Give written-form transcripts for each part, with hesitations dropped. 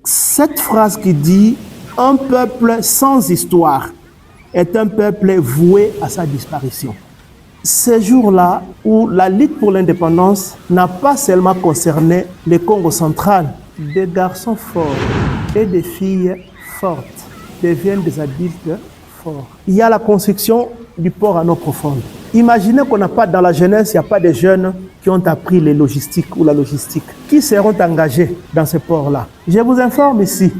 Cette phrase qui dit « un peuple sans histoire est un peuple voué à sa disparition ». Ces jours-là où la lutte pour l'indépendance n'a pas seulement concerné le Congo central, des garçons forts et des filles fortes deviennent des adultes forts. Il y a la construction du port en eau profonde. Imaginez qu'on n'a pas dans la jeunesse, il n'y a pas de jeunes qui ont appris les logistiques ou la logistique, qui seront engagés dans ce port-là. Je vous informe ici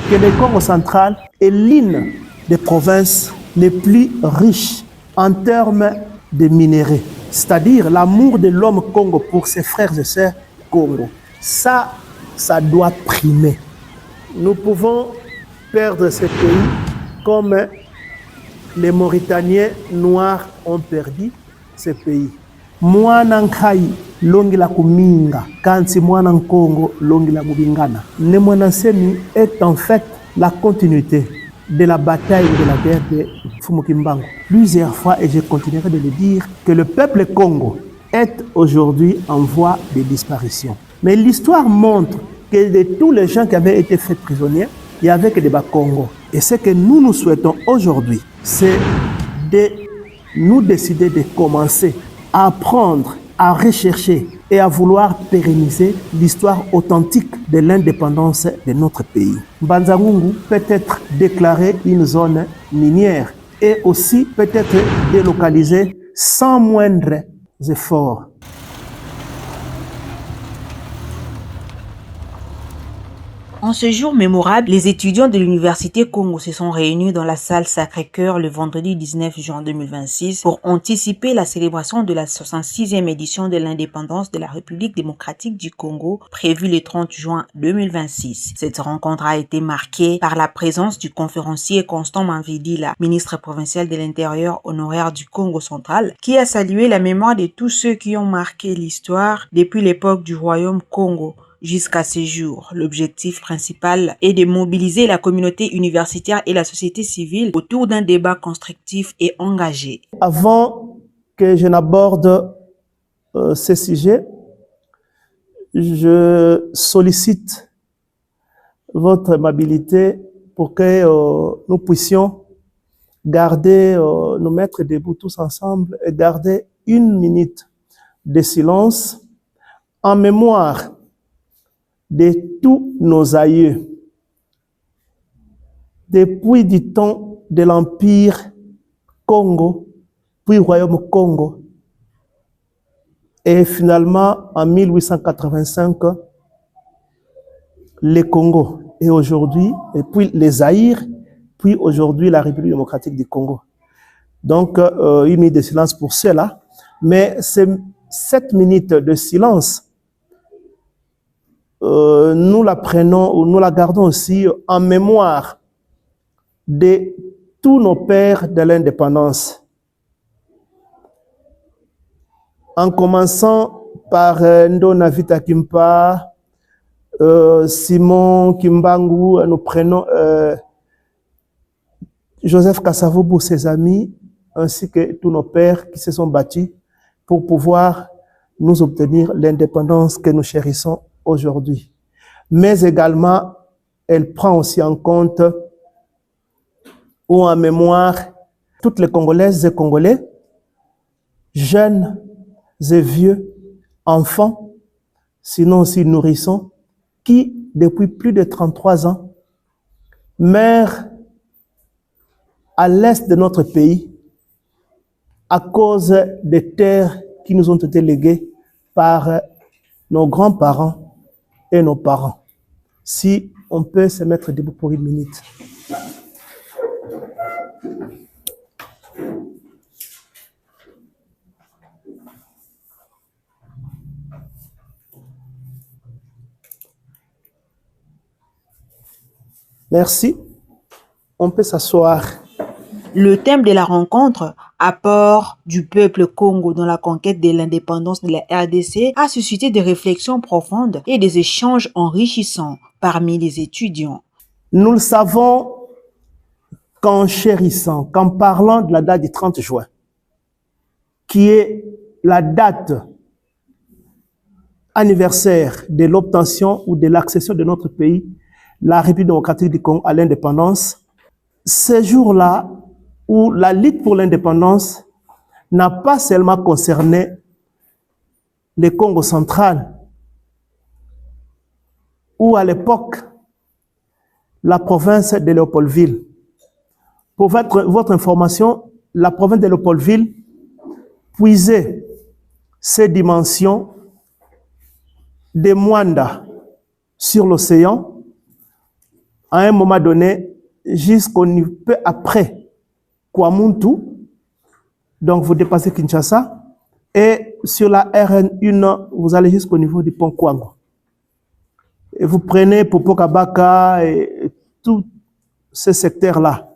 que le Congo central est l'une des provinces les plus riches en termes de minéraux, c'est-à-dire l'amour de l'homme Congo pour ses frères et sœurs Congo. Ça doit primer. Nous pouvons perdre ce pays comme les Mauritaniens noirs ont perdu ce pays. Mwana nkai longi la kuminga, kansi mwana Congo longi la mubingana. Le Mwanasemi est en fait la continuité de la bataille de la guerre de Fumukimbangu. Plusieurs fois, et je continuerai de le dire, que le peuple Congo est aujourd'hui en voie de disparition. Mais l'histoire montre que de tous les gens qui avaient été faits prisonniers, il n'y avait que des Bas-Congo. Et ce que nous souhaitons aujourd'hui, c'est de nous décider de commencer à apprendre, à rechercher et à vouloir pérenniser l'histoire authentique de l'indépendance de notre pays. Mbanza-Ngungu peut être déclaré une zone minière et aussi peut être délocalisé sans moindres efforts. En ce jour mémorable, les étudiants de l'Université Congo se sont réunis dans la salle Sacré-Cœur le vendredi 19 juin 2026 pour anticiper la célébration de la 66e édition de l'indépendance de la République démocratique du Congo, prévue le 30 juin 2026. Cette rencontre a été marquée par la présence du conférencier Constant Manvidila, ministre provincial de l'Intérieur honoraire du Congo central, qui a salué la mémoire de tous ceux qui ont marqué l'histoire depuis l'époque du Royaume Congo jusqu'à ce jour. L'objectif principal est de mobiliser la communauté universitaire et la société civile autour d'un débat constructif et engagé. Avant que je n'aborde ce sujet, je sollicite votre amabilité pour que nous puissions garder, nous mettre debout tous ensemble et garder une minute de silence en mémoire de tous nos aïeux, depuis du temps de l'Empire Congo, puis Royaume Congo, et finalement en 1885, le Congo, et aujourd'hui, et puis les Zaïre, puis aujourd'hui la République démocratique du Congo. Donc, une minute de silence pour cela, mais cette minute de silence, nous la prenons ou nous la gardons aussi en mémoire de tous nos pères de l'indépendance. En commençant par Ndona Vita Kimpa, Simon Kimbangu, nous prenons Joseph Kasavubu, ses amis, ainsi que tous nos pères qui se sont battus pour pouvoir nous obtenir l'indépendance que nous chérissons aujourd'hui. Mais également, elle prend aussi en compte ou en mémoire toutes les Congolaises et Congolais, jeunes et vieux, enfants, sinon aussi nourrissons, qui, depuis plus de 33 ans, meurent à l'est de notre pays à cause des terres qui nous ont été léguées par nos grands-parents et nos parents. Si on peut se mettre debout pour une minute. Merci. On peut s'asseoir. Le thème de la rencontre, apport du peuple Congo dans la conquête de l'indépendance de la RDC, a suscité des réflexions profondes et des échanges enrichissants parmi les étudiants. Nous le savons qu'en chérissant, qu'en parlant de la date du 30 juin, qui est la date anniversaire de l'obtention ou de l'accession de notre pays la République démocratique du Congo à l'indépendance, ces jours-là où la lutte pour l'indépendance n'a pas seulement concerné le Congo central, où à l'époque, la province de Léopoldville, pour votre information, la province de Léopoldville puisait ses dimensions de Mwanda sur l'océan à un moment donné jusqu'au peu après Kwamuntu, donc vous dépassez Kinshasa, et sur la RN1, vous allez jusqu'au niveau du pont Kwango. Et vous prenez Popokabaka et tous ces secteurs-là.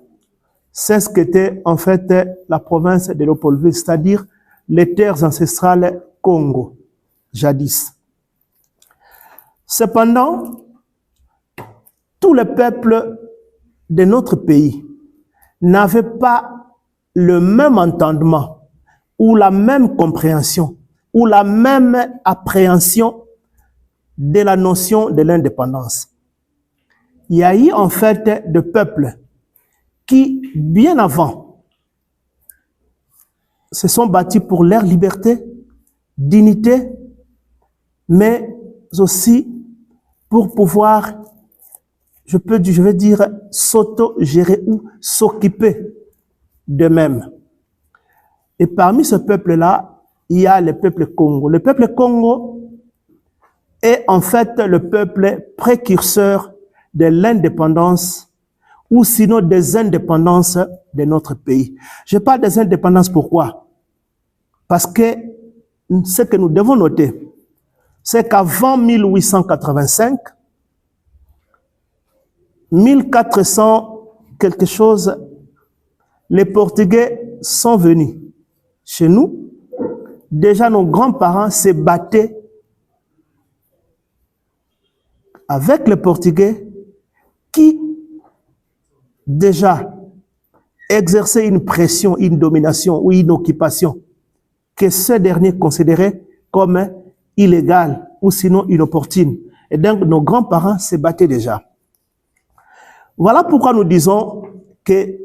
C'est ce qu'était en fait la province de Léopoldville, c'est-à-dire les terres ancestrales Congo, jadis. Cependant, tous les peuples de notre pays n'avaient pas le même entendement ou la même compréhension ou la même appréhension de la notion de l'indépendance. Il y a eu en fait des peuples qui, bien avant, se sont battus pour leur liberté, dignité, mais aussi pour pouvoir, je vais dire, s'auto-gérer ou s'occuper d'eux-mêmes. Et parmi ce peuple-là, il y a le peuple Congo. Le peuple Congo est en fait le peuple précurseur de l'indépendance ou sinon des indépendances de notre pays. Je parle des indépendances, pourquoi? Parce que ce que nous devons noter, c'est qu'avant 1885, 1400 quelque chose, les Portugais sont venus chez nous. Déjà, nos grands-parents se battaient avec les Portugais qui déjà exerçaient une pression, une domination ou une occupation que ces derniers considéraient comme illégale ou sinon inopportune. Et donc, nos grands-parents se battaient déjà. Voilà pourquoi nous disons que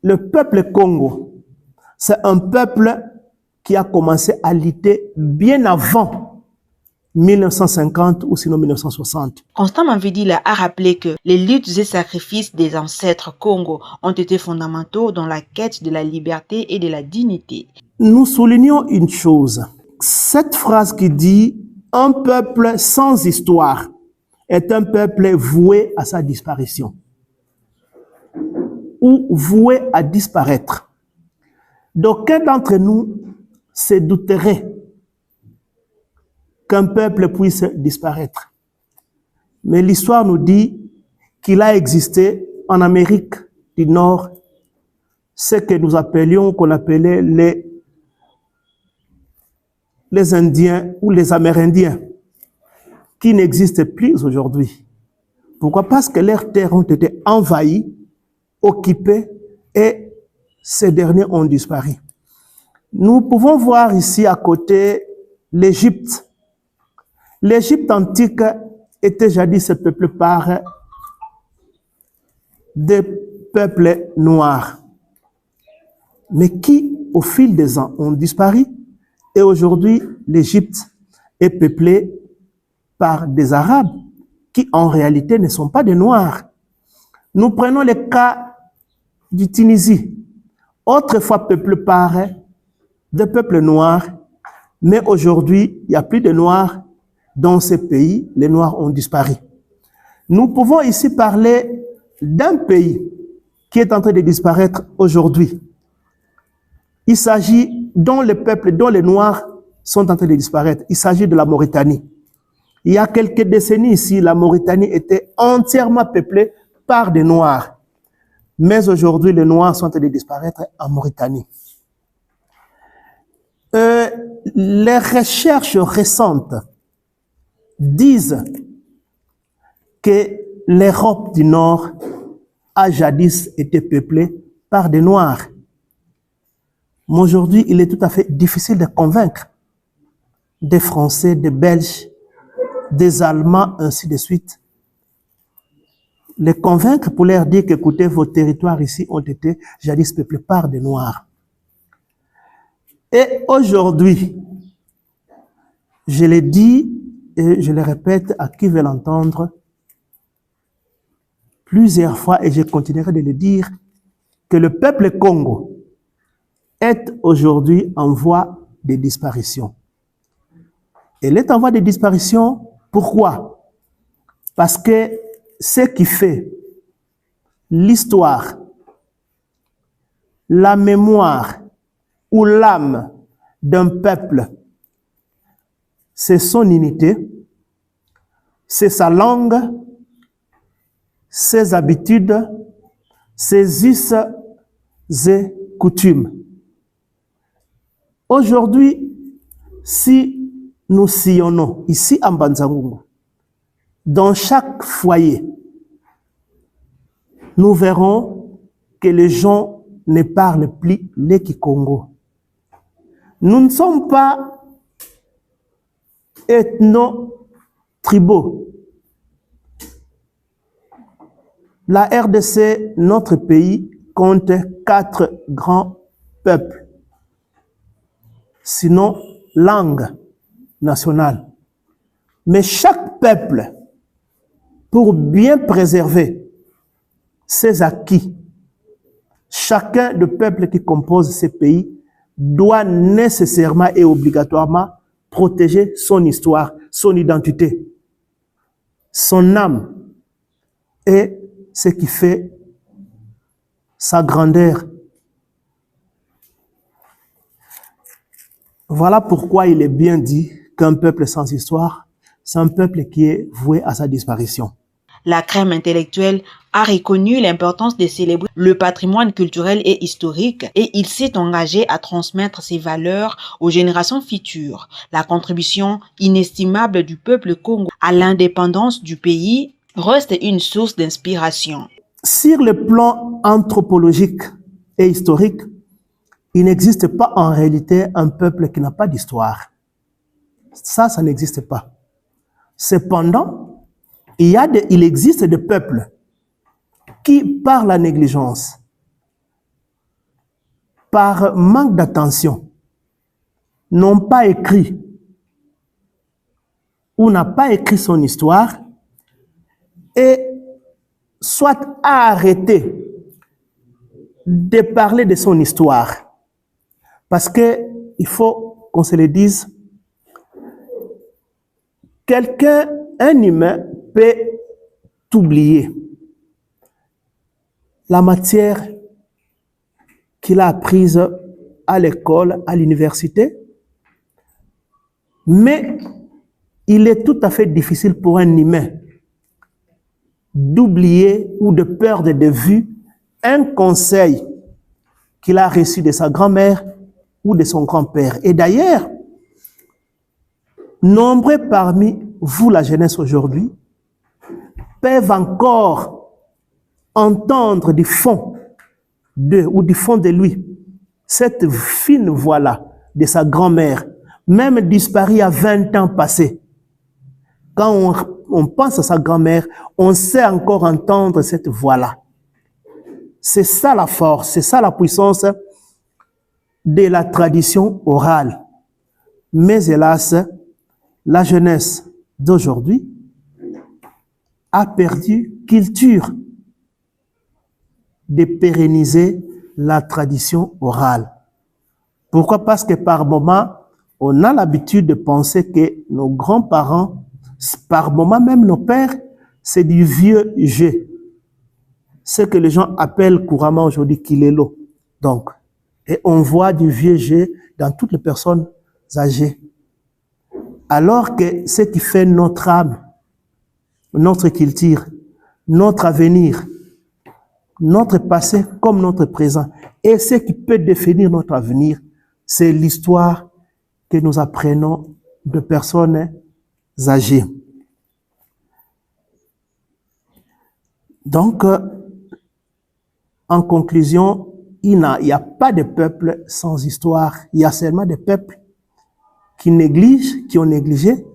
le peuple Congo, c'est un peuple qui a commencé à lutter bien avant 1950 ou sinon 1960. Constant Mambidila a rappelé que les luttes et sacrifices des ancêtres Congo ont été fondamentaux dans la quête de la liberté et de la dignité. Nous soulignons une chose. Cette phrase qui dit « Un peuple sans histoire est un peuple voué à sa disparition » ou voué à disparaître. D'aucuns d'entre nous se douteraient qu'un peuple puisse disparaître. Mais l'histoire nous dit qu'il a existé en Amérique du Nord ce que nous appelions, qu'on appelait les Indiens ou les Amérindiens, qui n'existent plus aujourd'hui. Pourquoi? Parce que leurs terres ont été envahies, occupées, et ces derniers ont disparu. Nous pouvons voir ici à côté l'Égypte. L'Égypte antique était jadis peuplée par des peuples noirs, mais qui, au fil des ans, ont disparu. Et aujourd'hui, l'Égypte est peuplée par des Arabes qui, en réalité, ne sont pas des Noirs. Nous prenons le cas du Tunisie, autrefois peuplé par des peuples noirs, mais aujourd'hui, il n'y a plus de Noirs dans ces pays. Les Noirs ont disparu. Nous pouvons ici parler d'un pays qui est en train de disparaître aujourd'hui. Il s'agit dont les peuples, dont les Noirs sont en train de disparaître. Il s'agit de la Mauritanie. Il y a quelques décennies ici, la Mauritanie était entièrement peuplée par des Noirs. Mais aujourd'hui, les Noirs sont en train de disparaître en Mauritanie. Les recherches récentes disent que l'Europe du Nord a jadis été peuplée par des Noirs. Mais aujourd'hui, il est tout à fait difficile de convaincre des Français, des Belges, des Allemands, ainsi de suite, les convaincre pour leur dire qu'écoutez, vos territoires ici ont été jadis peuplés par des Noirs. Et aujourd'hui, je le dis et je le répète à qui veut l'entendre plusieurs fois, et je continuerai de le dire, que le peuple Congo est aujourd'hui en voie de disparition. Elle est en voie de disparition, pourquoi? Parce que ce qui fait l'histoire, la mémoire ou l'âme d'un peuple, c'est son unité, c'est sa langue, ses habitudes, ses us et coutumes. Aujourd'hui, si nous sillonnons ici en Banzangungu, dans chaque foyer, nous verrons que les gens ne parlent plus le Kikongo. Nous ne sommes pas ethno-tribaux. La RDC, notre pays, compte 4 grands peuples, sinon langue nationale. Mais chaque peuple, pour bien préserver ses acquis, chacun des peuples qui composent ce pays doit nécessairement et obligatoirement protéger son histoire, son identité, son âme et ce qui fait sa grandeur. Voilà pourquoi il est bien dit qu'un peuple sans histoire, c'est un peuple qui est voué à sa disparition. La crème intellectuelle a reconnu l'importance de célébrer le patrimoine culturel et historique et il s'est engagé à transmettre ces valeurs aux générations futures. La contribution inestimable du peuple Congo à l'indépendance du pays reste une source d'inspiration. Sur le plan anthropologique et historique, il n'existe pas en réalité un peuple qui n'a pas d'histoire. Ça n'existe pas. Cependant, il existe des peuples qui, par la négligence, par manque d'attention, n'ont pas écrit ou n'a pas écrit son histoire et soit a arrêté de parler de son histoire. Parce que il faut qu'on se le dise, quelqu'un, un humain, peut oublier la matière qu'il a apprise à l'école, à l'université, mais il est tout à fait difficile pour un humain d'oublier ou de perdre de vue un conseil qu'il a reçu de sa grand-mère ou de son grand-père. Et d'ailleurs, nombreux parmi vous, la jeunesse aujourd'hui, peuvent encore entendre du fond de lui cette fine voix-là de sa grand-mère, même disparue à 20 ans passés. Quand on pense à sa grand-mère, on sait encore entendre cette voix-là. C'est ça la force, c'est ça la puissance de la tradition orale. Mais hélas, la jeunesse d'aujourd'hui a perdu culture de pérenniser la tradition orale. Pourquoi? Parce que par moment, on a l'habitude de penser que nos grands-parents, par moment même nos pères, c'est du vieux jeu. Ce que les gens appellent couramment aujourd'hui kilelo. Donc, et on voit du vieux jeu dans toutes les personnes âgées. Alors que ce qui fait notre âme, notre culture, notre avenir, notre passé comme notre présent, et ce qui peut définir notre avenir, c'est l'histoire que nous apprenons de personnes âgées. Donc, en conclusion, il n'y a pas de peuple sans histoire. Il y a seulement des peuples qui négligent, qui ont négligé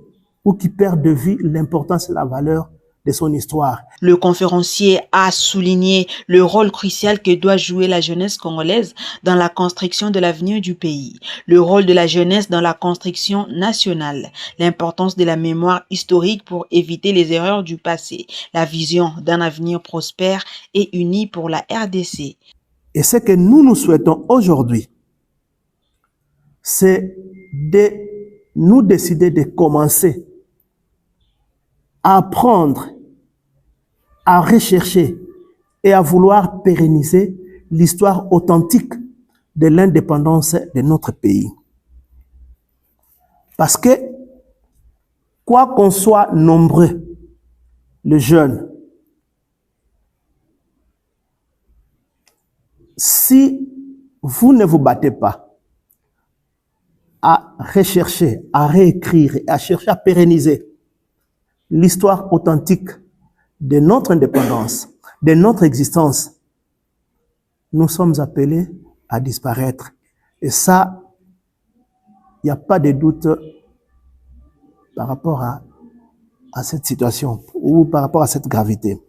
ou qui perdent de vue l'importance et la valeur de son histoire. Le conférencier a souligné le rôle crucial que doit jouer la jeunesse congolaise dans la construction de l'avenir du pays, le rôle de la jeunesse dans la construction nationale, l'importance de la mémoire historique pour éviter les erreurs du passé, la vision d'un avenir prospère et uni pour la RDC. Et ce que nous souhaitons aujourd'hui, c'est de nous décider de commencer à apprendre, à rechercher et à vouloir pérenniser l'histoire authentique de l'indépendance de notre pays. Parce que, quoi qu'on soit nombreux, les jeunes, si vous ne vous battez pas à rechercher, à réécrire et à chercher à pérenniser l'histoire authentique de notre indépendance, de notre existence, nous sommes appelés à disparaître. Et ça, il n'y a pas de doute par rapport à cette situation ou par rapport à cette gravité.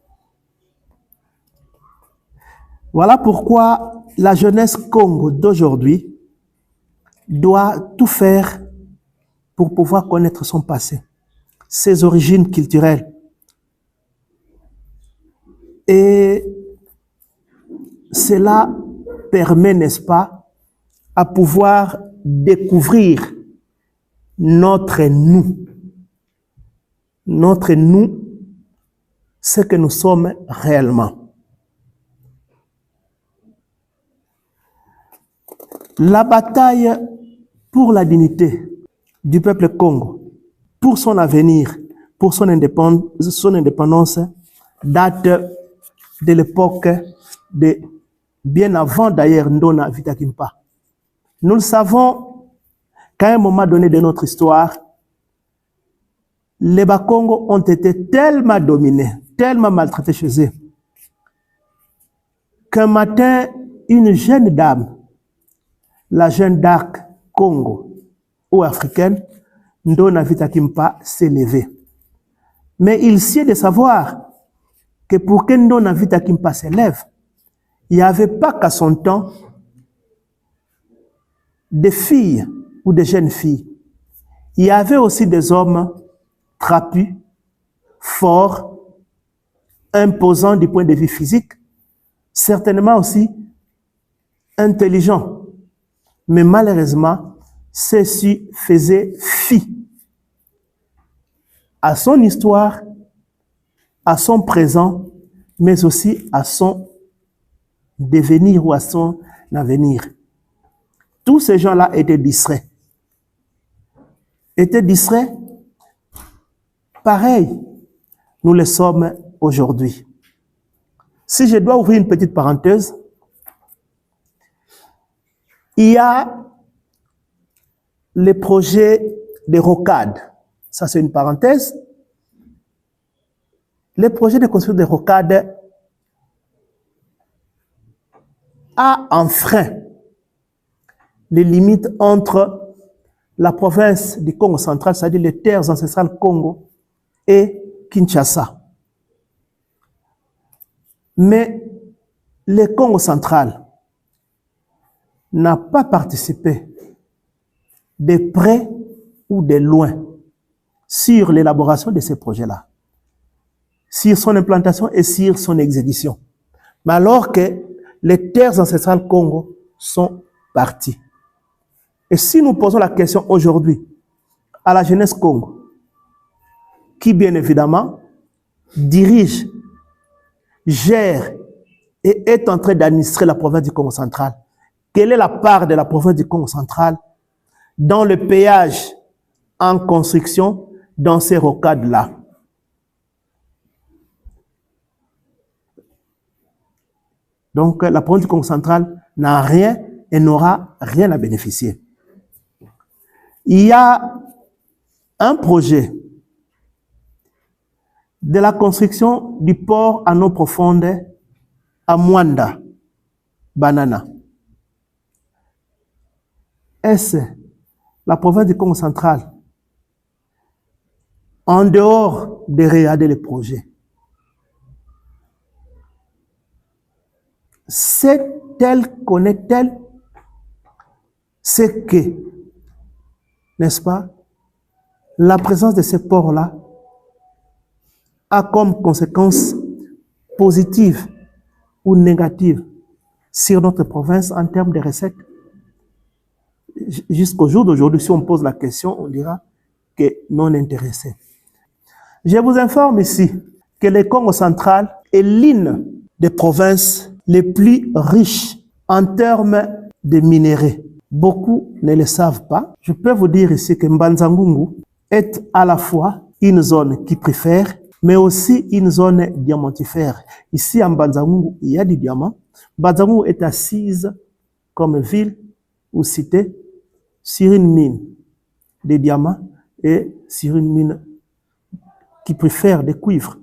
Voilà pourquoi la jeunesse Congo d'aujourd'hui doit tout faire pour pouvoir connaître son passé, ses origines culturelles. Et cela permet, n'est-ce pas, à pouvoir découvrir notre nous, ce que nous sommes réellement. La bataille pour la dignité du peuple Congo, pour son avenir, pour son indépendance, date de l'époque de bien avant d'ailleurs Ndona Vitakimpa. Nous le savons qu'à un moment donné de notre histoire, les Bakongo ont été tellement dominés, tellement maltraités chez eux, qu'un matin, une jeune dame, la jeune d'Arc Congo ou africaine, Ndona Vitakimpa, s'est levée. Mais il sied de savoir que pour que Ndona Vitakimpa s'élève, il n'y avait pas qu'à son temps des filles ou des jeunes filles. Il y avait aussi des hommes trapus, forts, imposants du point de vue physique, certainement aussi intelligents. Mais malheureusement, ceux-ci faisaient fi à son histoire, à son présent, mais aussi à son devenir ou à son avenir. Tous ces gens-là étaient distraits. Pareil, nous le sommes aujourd'hui. Si je dois ouvrir une petite parenthèse, il y a les projets de rocade. Ça, c'est une parenthèse. Les projets de construction de rocade a enfreint les limites entre la province du Congo central, c'est-à-dire les terres ancestrales Congo, et Kinshasa. Mais le Congo central n'a pas participé de près ou de loin sur l'élaboration de ces projets-là, sur son implantation et sur son exécution. Mais alors que les terres ancestrales Congo sont parties. Et si nous posons la question aujourd'hui à la jeunesse Congo, qui bien évidemment dirige, gère et est en train d'administrer la province du Congo central, quelle est la part de la province du Congo central dans le péage en construction dans ces rocades-là? Donc, la province du Congo central n'a rien et n'aura rien à bénéficier. Il y a un projet de la construction du port à eau profonde à Mwanda, Banana. Est-ce la province du Congo central, en dehors de regarder les projets, Sait-elle, connaît-elle ce que, n'est-ce pas, la présence de ces ports-là a comme conséquence positive ou négative sur notre province en termes de recettes? Jusqu'au jour d'aujourd'hui, si on pose la question, on dira que non intéressé. Je vous informe ici que le Congo central est l'une des provinces les plus riches en termes de minéraux. Beaucoup ne le savent pas. Je peux vous dire ici que Mbanza-Ngungu est à la fois une zone qui préfère, mais aussi une zone diamantifère. Ici, à Mbanza-Ngungu, il y a du diamant. Mbanza-Ngungu est assise comme ville ou cité sur une mine de diamants et sur une mine qui préfère des cuivres.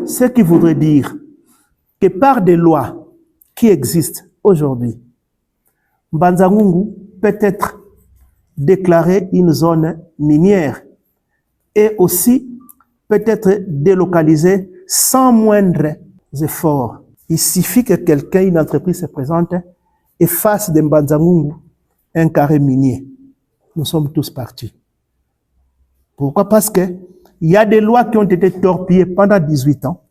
Ce qui voudrait dire que par des lois qui existent aujourd'hui, Mbanza-Ngungu peut être déclarée une zone minière et aussi peut être délocalisée sans moindre effort. Il suffit que quelqu'un, une entreprise se présente et fasse de Mbanza-Ngungu un carré minier. Nous sommes tous partis. Pourquoi? Parce que il y a des lois qui ont été torpillées pendant 18 ans,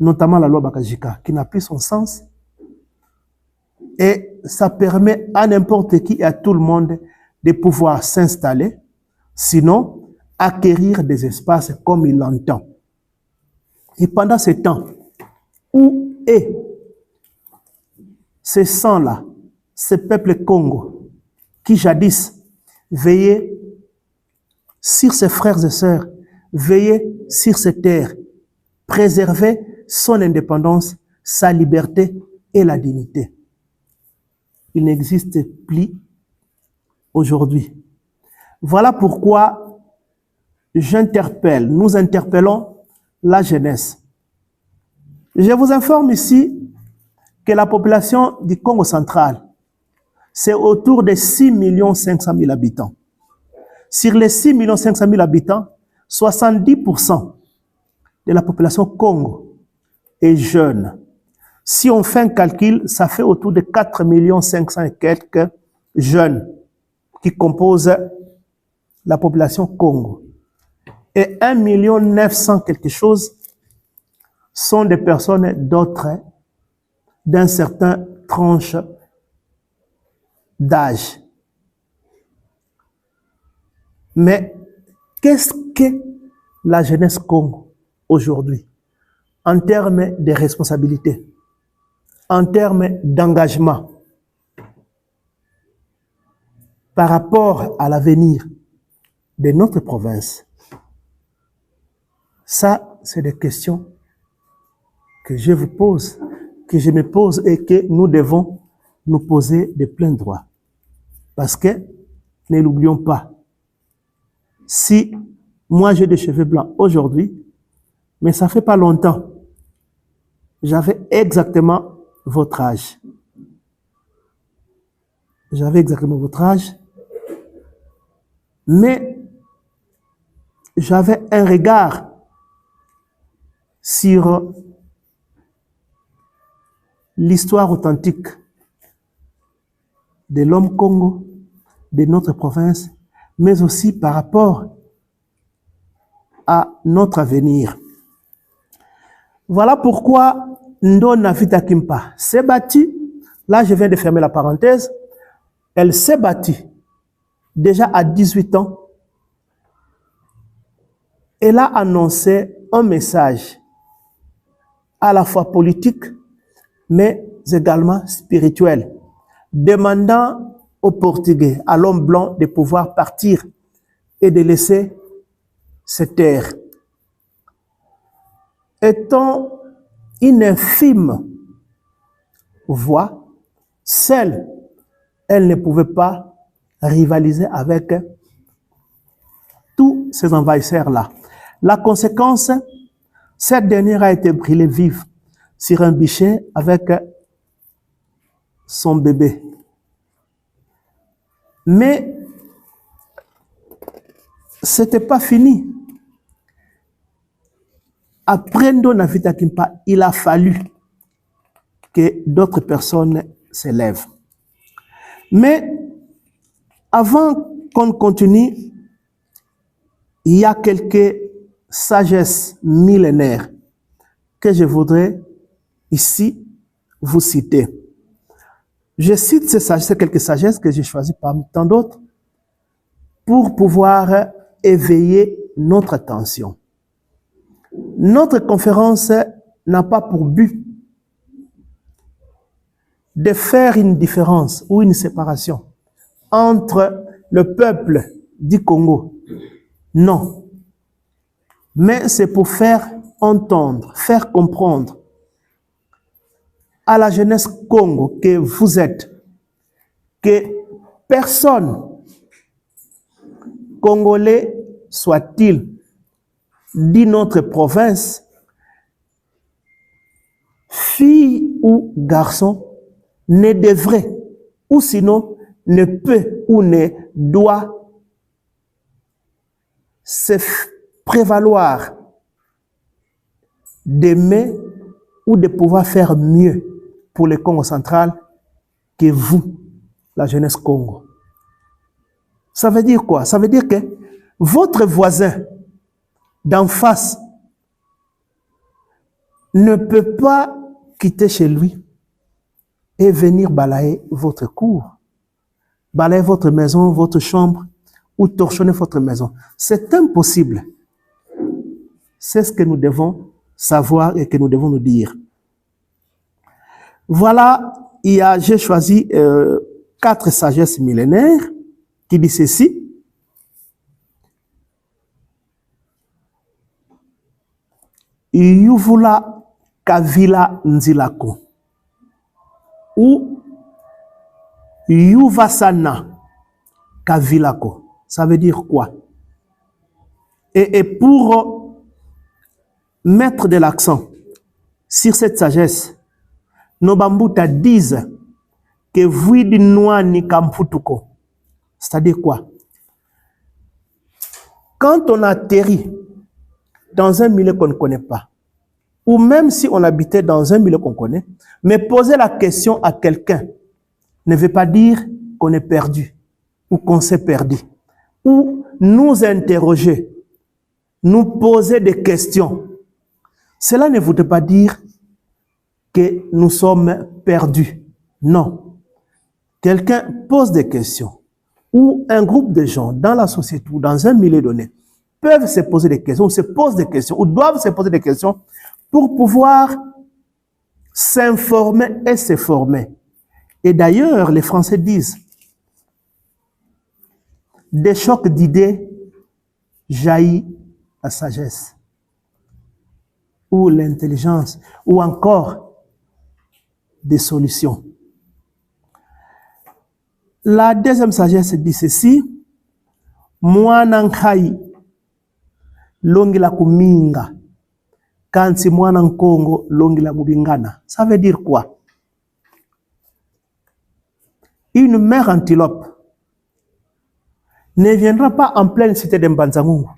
notamment la loi Bakajika, qui n'a plus son sens. Et ça permet à n'importe qui et à tout le monde de pouvoir s'installer, sinon acquérir des espaces comme il l'entend. Et pendant ce temps, où est ce sang-là, ce peuple Congo, qui jadis veillait sur ses frères et sœurs, veiller sur ses terres, préserver son indépendance, sa liberté et la dignité. Il n'existe plus aujourd'hui. Voilà pourquoi nous interpellons la jeunesse. Je vous informe ici que la population du Congo central, c'est autour de 6 500 000 habitants. Sur les 6 500 000 habitants, 70% de la population Congo est jeune. Si on fait un calcul, ça fait autour de 4 500 000 et quelques jeunes qui composent la population Congo. Et 1 900 000 quelque chose sont des personnes d'autres, d'un certain tranche d'âge. Mais qu'est-ce que la jeunesse Congo aujourd'hui, en termes de responsabilité, en termes d'engagement, par rapport à l'avenir de notre province? Ça, c'est des questions que je vous pose, que je me pose et que nous devons nous poser de plein droit. Parce que, ne l'oublions pas, si moi j'ai des cheveux blancs aujourd'hui, mais ça fait pas longtemps, j'avais exactement votre âge. J'avais exactement votre âge, mais j'avais un regard sur l'histoire authentique de l'homme Congo, de notre province, mais aussi par rapport à notre avenir. Voilà pourquoi Ndona Vita Kimpa s'est bâtie. Là, je viens de fermer la parenthèse. Elle s'est bâtie déjà à 18 ans. Elle a annoncé un message à la fois politique, mais également spirituel, demandant aux Portugais, à l'homme blanc, de pouvoir partir et de laisser ces terres. Étant une infime voix, seule, elle ne pouvait pas rivaliser avec tous ces envahisseurs-là. La conséquence, cette dernière a été brûlée vive sur un bûcher avec son bébé. Mais c'était pas fini. Après Ndona Vita Kimpa, il a fallu que d'autres personnes s'élèvent. Mais avant qu'on continue, il y a quelques sagesses millénaires que je voudrais ici vous citer. Je cite ces sagesses, quelques sagesses que j'ai choisies parmi tant d'autres pour pouvoir éveiller notre attention. Notre conférence n'a pas pour but de faire une différence ou une séparation entre le peuple du Congo. Non. Mais c'est pour faire entendre, faire comprendre à la jeunesse Congo que vous êtes, que personne Congolais soit-il d'une autre province, fille ou garçon, ne devrait, ou sinon ne peut ou ne doit se prévaloir d'aimer ou de pouvoir faire mieux pour le Congo central que vous, la jeunesse Congo. Ça veut dire quoi? Ça veut dire que votre voisin d'en face ne peut pas quitter chez lui et venir balayer votre cour, balayer votre maison, votre chambre, ou torchonner votre maison. C'est impossible. C'est ce que nous devons savoir et que nous devons nous dire. Voilà, j'ai choisi 4 sagesses millénaires qui disent ceci. Yuvula kavila nzilako ou yuvasana kavilako. Ça veut dire quoi? Et pour mettre de l'accent sur cette sagesse, nos bambouta disent que vuidi noa ni kamputuko. C'est-à-dire quoi? Quand on atterrit dans un milieu qu'on ne connaît pas, ou même si on habitait dans un milieu qu'on connaît, mais poser la question à quelqu'un ne veut pas dire qu'on est perdu ou qu'on s'est perdu. Ou nous interroger, nous poser des questions. Cela ne voudrait pas dire que nous sommes perdus. Non. Quelqu'un pose des questions, ou un groupe de gens dans la société ou dans un milieu donné peuvent se poser des questions, ou se posent des questions, ou doivent se poser des questions pour pouvoir s'informer et se former. Et d'ailleurs, les Français disent, des chocs d'idées jaillit la sagesse, ou l'intelligence, ou encore des solutions. La deuxième sagesse dit ceci, Mwanankai longi la kuminga, kansi mwanan Congo longi la mubingana. Ça veut dire quoi? Une mère antilope ne viendra pas en pleine cité de Mbanzangungu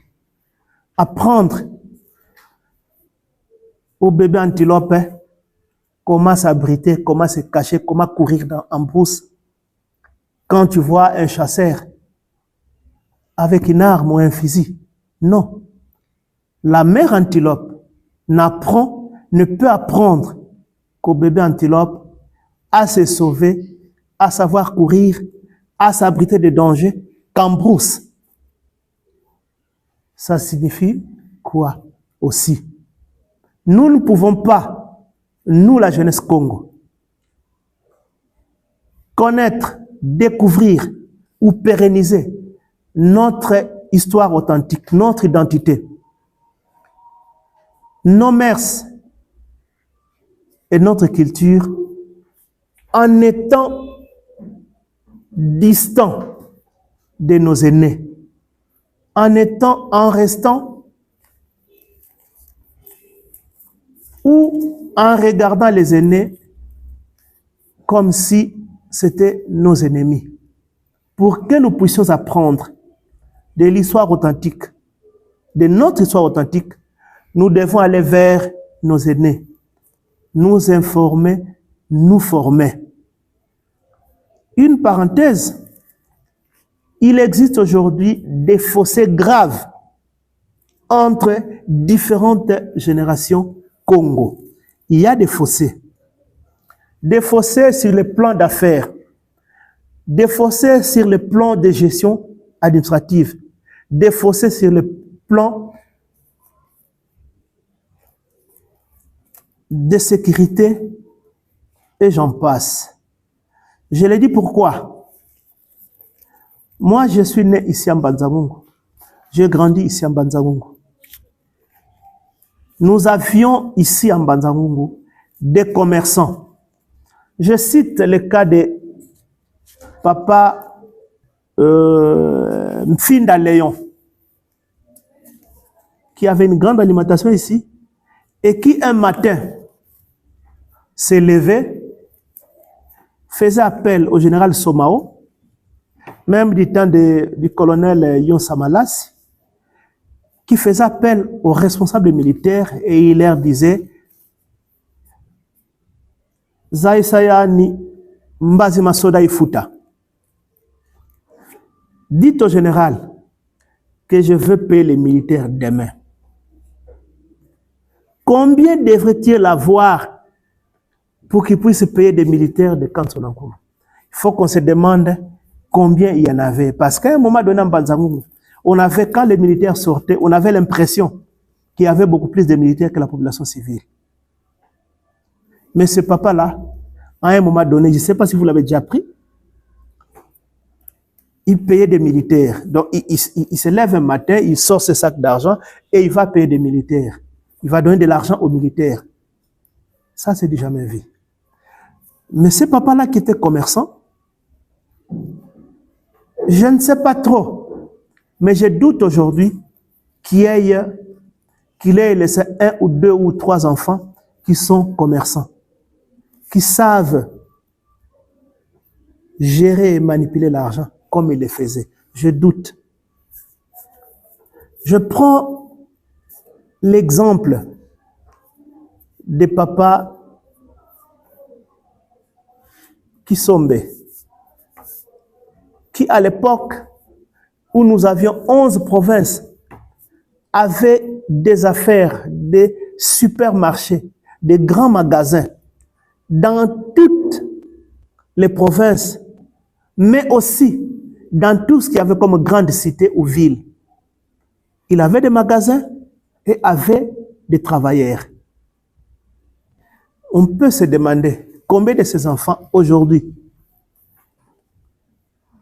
apprendre au bébé antilope comment s'abriter, comment se cacher, comment courir en brousse. Quand tu vois un chasseur avec une arme ou un fusil. Non. La mère antilope ne peut apprendre qu'au bébé antilope à se sauver, à savoir courir, à s'abriter de dangers qu'en brousse. Ça signifie quoi aussi? Nous ne pouvons pas, nous la jeunesse Congo, connaître, découvrir ou pérenniser notre histoire authentique, notre identité, nos mœurs et notre culture en étant distants de nos aînés, en restant ou en regardant les aînés comme si c'était nos ennemis. Pour que nous puissions apprendre de l'histoire authentique, de notre histoire authentique, nous devons aller vers nos aînés, nous informer nous formaient. Une parenthèse, il existe aujourd'hui des fossés graves entre différentes générations Congo. Il y a des fossés. Des fossés sur le plan d'affaires, des fossés sur le plan de gestion administrative, des fossés sur le plan de sécurité, et j'en passe. Je l'ai dit pourquoi. Moi, je suis né ici en Banzamungu. J'ai grandi ici en Banzamungu. Nous avions ici en Banzamungu des commerçants. Je cite le cas de Papa Mfinda Léon, qui avait une grande alimentation ici, et qui un matin s'est levé, faisait appel au général Somao, même du temps du colonel Yon Samalas, qui faisait appel aux responsables militaires et il leur disait Zaïsayani Mbazi Masoda Ifuta. Dites au général que je veux payer les militaires demain. Combien devrait-il avoir pour qu'ils puissent payer des militaires de Kantonankoum? Il faut qu'on se demande combien il y en avait. Parce qu'à un moment donné en Banzamungu, on avait, quand les militaires sortaient, on avait l'impression qu'il y avait beaucoup plus de militaires que la population civile. Mais ce papa-là, à un moment donné, je ne sais pas si vous l'avez déjà appris, il payait des militaires. Donc, il se lève un matin, il sort ses sacs d'argent et il va payer des militaires. Il va donner de l'argent aux militaires. Ça, c'est du jamais vu. Mais ce papa-là qui était commerçant, je ne sais pas trop, mais je doute aujourd'hui qu'il ait laissé 1 ou 2 ou 3 enfants qui sont commerçants, qui savent gérer et manipuler l'argent comme il le faisait. Je doute. Je prends l'exemple des papas Kisombe, qui à l'époque où nous avions 11 provinces, avaient des affaires, des supermarchés, des grands magasins dans toutes les provinces, mais aussi dans tout ce qu'il y avait comme grande cité ou ville. Il avait des magasins et avait des travailleurs. On peut se demander combien de ces enfants aujourd'hui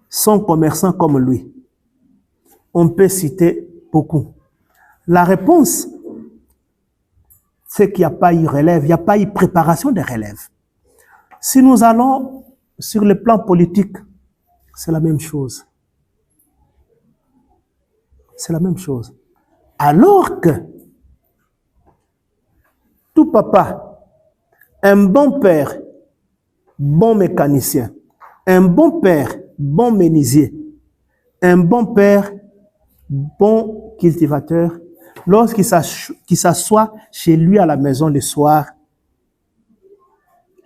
sont commerçants comme lui. On peut citer beaucoup. La réponse, c'est qu'il n'y a pas eu relève, il n'y a pas eu préparation des relèves. Si nous allons sur le plan politique, c'est la même chose. C'est la même chose. Alors que tout papa, un bon père, bon mécanicien, un bon père, bon menuisier, un bon père, bon cultivateur, lorsqu'il s'assoit chez lui à la maison le soir,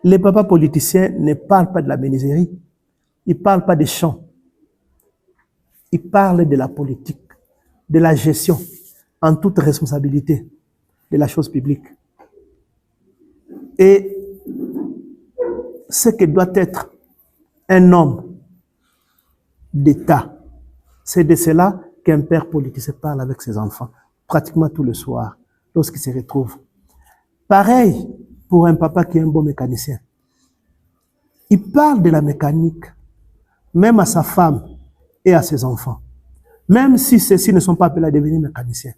les papas politiciens ne parlent pas de la menuiserie, ils ne parlent pas des champs, ils parlent de la politique, de la gestion, en toute responsabilité de la chose publique. Et ce que doit être un homme d'État, c'est de cela qu'un père politicien parle avec ses enfants, pratiquement tout le soir, lorsqu'il se retrouve. Pareil pour un papa qui est un bon mécanicien. Il parle de la mécanique, même à sa femme et à ses enfants. Même si ceux-ci ne sont pas appelés à devenir mécaniciens.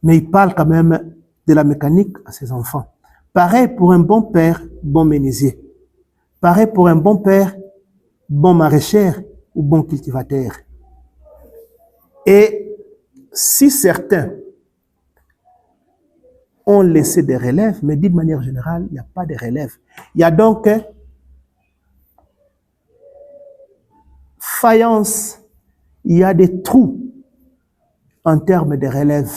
Mais il parle quand même de la mécanique à ses enfants. Pareil pour un bon père, bon menuisier. Pareil pour un bon père, bon maraîcher ou bon cultivateur. Et si certains ont laissé des relèves, mais d'une manière générale, il n'y a pas de relève. Il y a donc faïence, il y a des trous en termes de relève.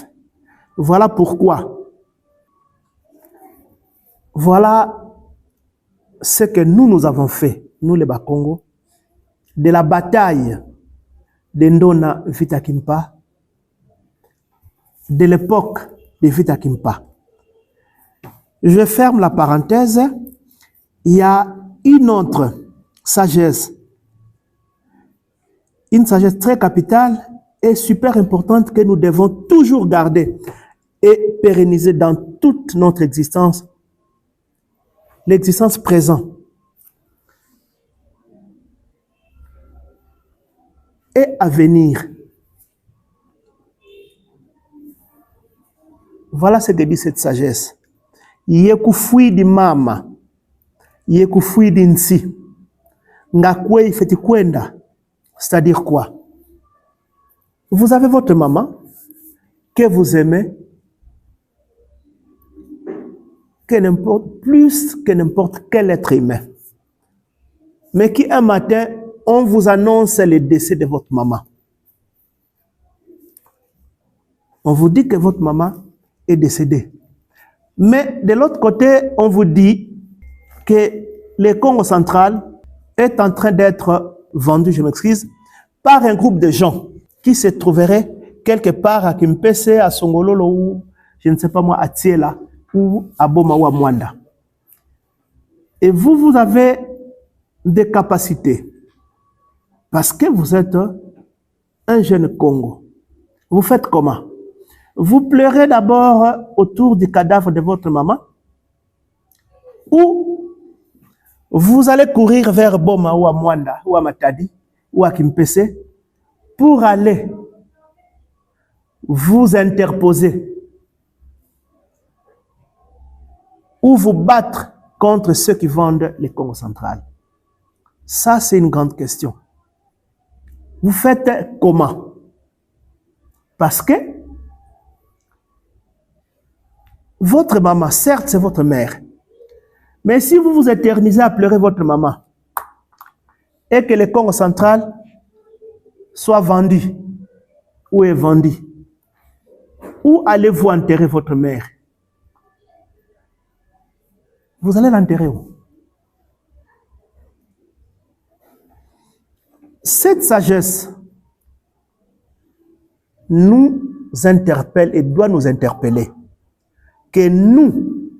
Voilà pourquoi. Voilà ce que nous avons fait, nous les Bakongo, de la bataille de Ndona Vita Kimpa, de l'époque de Vita Kimpa. Je ferme la parenthèse. Il y a une autre sagesse, une sagesse très capitale et super importante que nous devons toujours garder et pérenniser dans toute notre existence, l'existence présente et à venir. Voilà ce que dit cette sagesse. Yekufui di mama, yekufui di nsi, ngakwe ifeti kwenda. C'est-à-dire quoi? Vous avez votre maman que vous aimez, plus que n'importe quel être humain. Mais qui un matin, on vous annonce le décès de votre maman. On vous dit que votre maman est décédée. Mais de l'autre côté, on vous dit que le Congo central est en train d'être vendu, je m'excuse, par un groupe de gens qui se trouveraient quelque part à Kimpese, à Songololo, ou je ne sais pas moi, à Tiela, ou à Boma ou à Mwanda. Et vous avez des capacités. Parce que vous êtes un jeune Congo. Vous faites comment? Vous pleurez d'abord autour du cadavre de votre maman, ou vous allez courir vers Boma ou à Mwanda, ou à Matadi, ou à Kimpese, pour aller vous interposer ou vous battre contre ceux qui vendent les Congo central. Ça, c'est une grande question. Vous faites comment? Parce que votre maman, certes, c'est votre mère. Mais si vous vous éternisez à pleurer votre maman et que le Congo central soit vendu ou est vendu, où allez-vous enterrer votre mère? Vous allez l'enterrer où? Cette sagesse nous interpelle et doit nous interpeller. Que nous,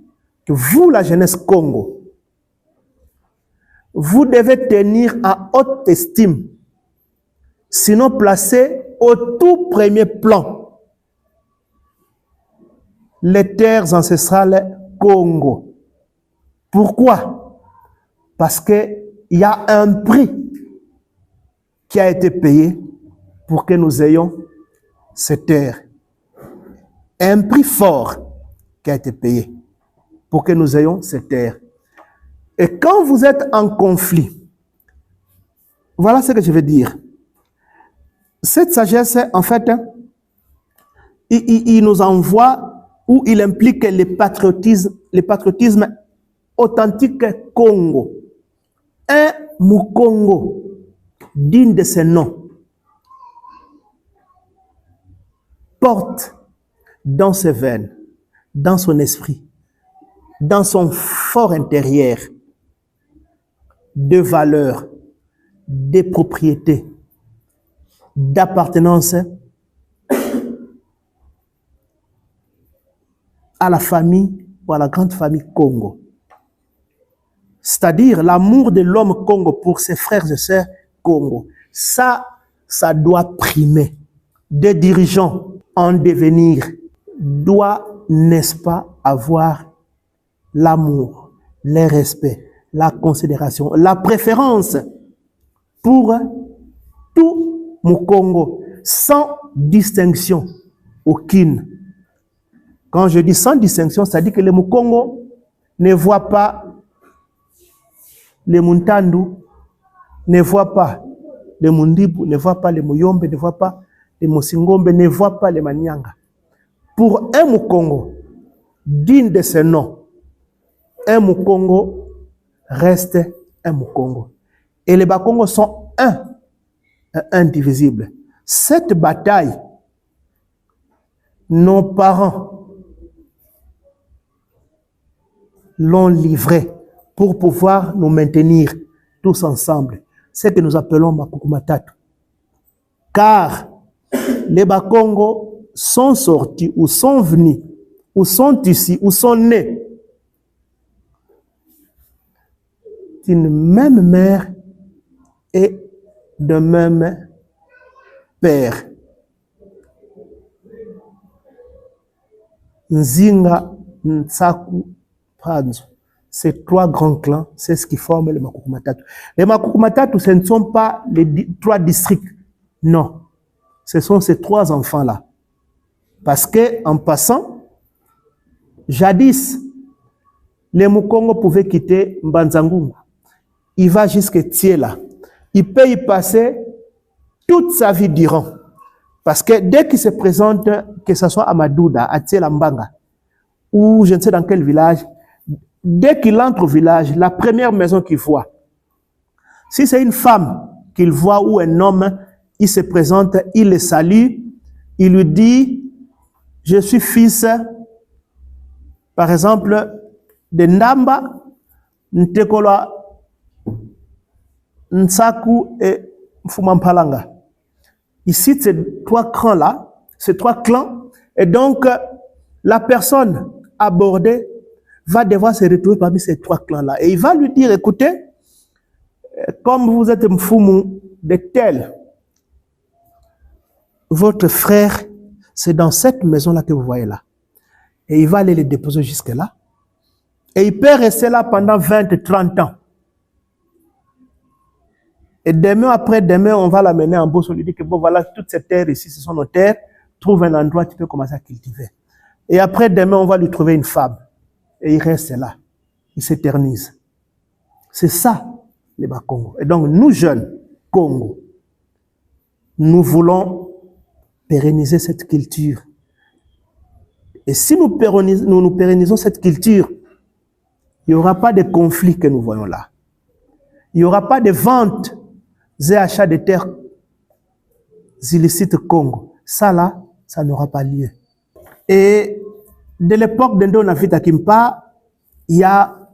que vous, la jeunesse Congo, vous devez tenir en haute estime, sinon placer au tout premier plan les terres ancestrales Congo. Pourquoi? Parce qu'il y a un prix qui a été payé pour que nous ayons ces terres. Un prix fort qui a été payé pour que nous ayons ces terres. Et quand vous êtes en conflit, voilà ce que je veux dire. Cette sagesse, en fait, il nous envoie ou il implique le patriotisme authentique Congo. Un Mukongo digne de ce nom porte dans ses veines, dans son esprit, dans son fort intérieur, de valeurs, de propriétés, d'appartenance à la famille ou à la grande famille Congo. C'est-à-dire l'amour de l'homme Congo pour ses frères et sœurs Congo. Ça doit primer. Des dirigeants en devenir doivent, n'est-ce pas, avoir l'amour, le respect, la considération, la préférence pour tout mon Congo, sans distinction aucune. Quand je dis sans distinction, c'est-à-dire que le Mukongo ne voit pas les Muntandu, ne voit pas les Mundibu, ne voit pas les Muyombe, ne voit pas les Mosingombe, ne voit pas les Manyanga. Pour un Mukongo, digne de ce nom, un Mukongo reste un Mukongo. Et les Bakongos sont indivisibles. Cette bataille, nos parents l'ont livrée pour pouvoir nous maintenir tous ensemble. C'est ce que nous appelons Makuku Matatu. Car les Bakongo sont sortis ou sont venus, ou sont ici, ou sont nés d'une même mère et d'un même père. Nzinga, Ntsaku, Panzo. Ces trois grands clans, c'est ce qui forme les Makuku Matatu. Les Makuku Matatu, ce ne sont pas les trois districts. Non. Ce sont ces trois enfants-là. Parce que, en passant, jadis, les Mukongo pouvaient quitter Mbanzangungu. Il va jusqu'à Tiela. Il peut y passer toute sa vie durant. Parce que dès qu'il se présente, que ce soit à Madouda, à Tiela Mbanga, ou je ne sais dans quel village, dès qu'il entre au village, la première maison qu'il voit, si c'est une femme qu'il voit ou un homme, il se présente, il le salue, il lui dit, je suis fils, par exemple, de Ndamba, Ntekola, Ntsaku et Mfumampalanga. Il cite ces trois clans-là, ces trois clans, et donc la personne abordée va devoir se retrouver parmi ces trois clans-là. Et il va lui dire, écoutez, comme vous êtes Mfumu de tel, votre frère, c'est dans cette maison-là que vous voyez là. Et il va aller les déposer jusque-là. Et il peut rester là pendant 20, 30 ans. Et demain après demain, on va l'amener en bourse. On lui dit que bon, voilà, toutes ces terres ici, ce sont nos terres. Trouve un endroit, tu peux commencer à cultiver. Et après demain, on va lui trouver une femme. Et il reste là. Il s'éternise. C'est ça, les Bakongo. Et donc, nous jeunes, Congo, nous voulons pérenniser cette culture. Et si nous pérennisons cette culture, il n'y aura pas de conflits que nous voyons là. Il n'y aura pas de vente et achats de terres illicites Congo. Ça là, ça n'aura pas lieu. Et de l'époque d'Endo Nafita Kimpa, il y a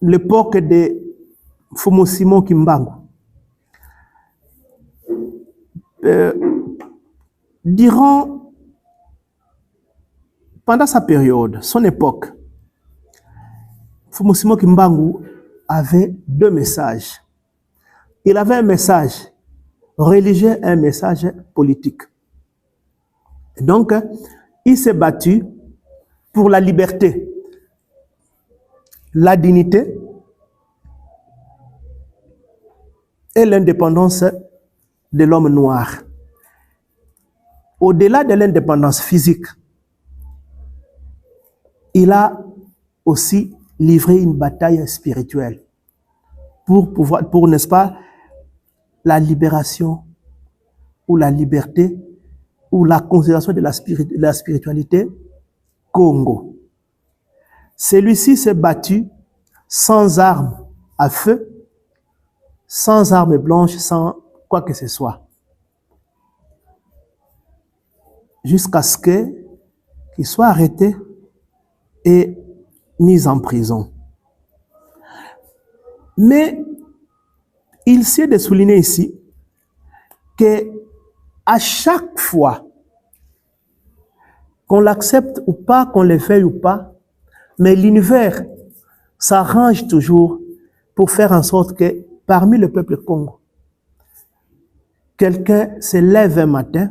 l'époque de Fumu Simon Kimbangu. Pendant sa période, son époque, Fumu Simon Kimbangu avait deux messages. Il avait un message religieux et un message politique. Et donc, il s'est battu pour la liberté, la dignité et l'indépendance de l'homme noir. Au-delà de l'indépendance physique, il a aussi livré une bataille spirituelle pour, n'est-ce pas, la libération ou la liberté ou la considération de la spiritualité Congo. Celui-ci s'est battu sans armes à feu, sans armes blanches, sans quoi que ce soit. Jusqu'à ce qu'il soit arrêté et mis en prison. Mais il s'est de souligner ici que à chaque fois qu'on l'accepte ou pas, qu'on le veuille ou pas, mais l'univers s'arrange toujours pour faire en sorte que parmi le peuple Congo, quelqu'un se lève un matin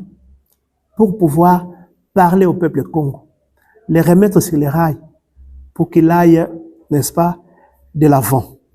pour pouvoir parler au peuple Congo, les remettre sur les rails pour qu'il aille, n'est-ce pas, de l'avant.